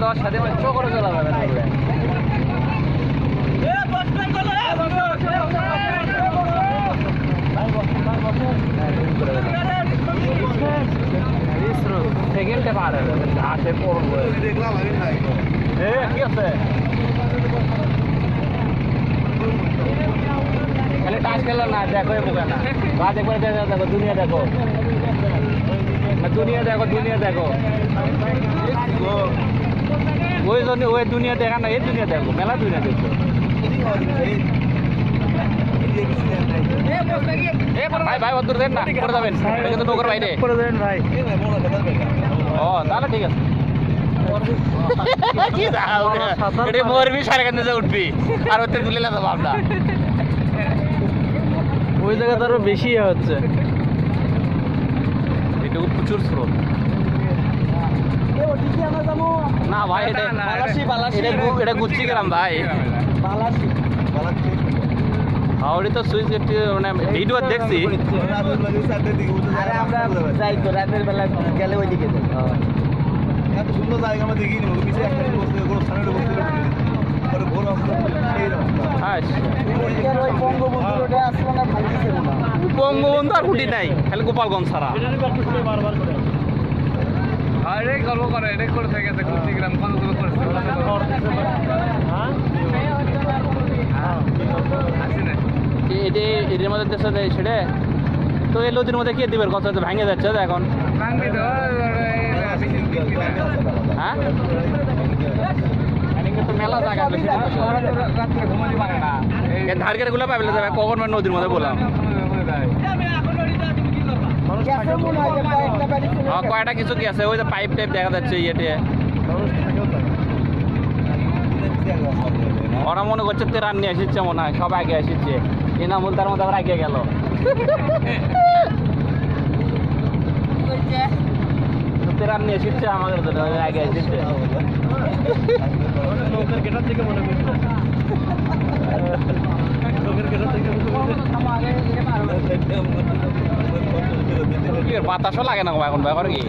দেওয়ার সাথে চো করে চলা যাবে না সেকেন্ডে পারে আসে পড়বো কি আছে খালি টাচ খেলো না দেখো মুখে না বা দেখো দেখো দুনিয়া দেখো দুনিয়া দেখো দুনিয়া দেখো ওই জন্য ওই দুনিয়া দেখা না এই দুনিয়া দেখো মেলা দুনিয়া দেখো ভাই ভাই অদূর দেন না করে যাবেন কিন্তু নৌকার বাইরে করে দেবেন ভাই ও তাহলে ঠিক আছে মরবি সাড়ে কান্দে উঠবি আর ওতে তুলে না যাবো আমরা ওই জায়গা তো আরো বেশি হচ্ছে এটুকু প্রচুর স্রোত না ভাই এটা গুচ্ছি গেলাম ভাই হাওড়ি তো সুইচ মানে ভিডিও দেখছি আমরা যাই তো রাতের বেলা গেলে ওই দিকে এত সুন্দর জায়গা আমরা দেখিনি বঙ্গবন্ধু আর উঠি নাই খালি গোপালগঞ্জ ছাড়া গল্প করে এটা করে থেকে কুচিগ্রাম এদের মধ্যে দেশ ছেড়ে তো এই নদীর মধ্যে কে দিবেন কত ভেঙে যাচ্ছে এখন হ্যাঁ মেলা জায়গা ধারকের গুলো পাইলে যাবে কখন নদীর মধ্যে বললাম কয়টা কিছু কি আছে ওই যে পাইপ টাইপ দেখা যাচ্ছে ইয়েতে ওরা মনে করছে তেরান নিয়ে এসেছে মনে হয় সব আগে এসেছে এনামুল তার মধ্যে আবার আগে গেল তেরান নিয়ে এসেছে আমাদের আগে এসেছে বাতাসও লাগে না এখন ব্যাপার কি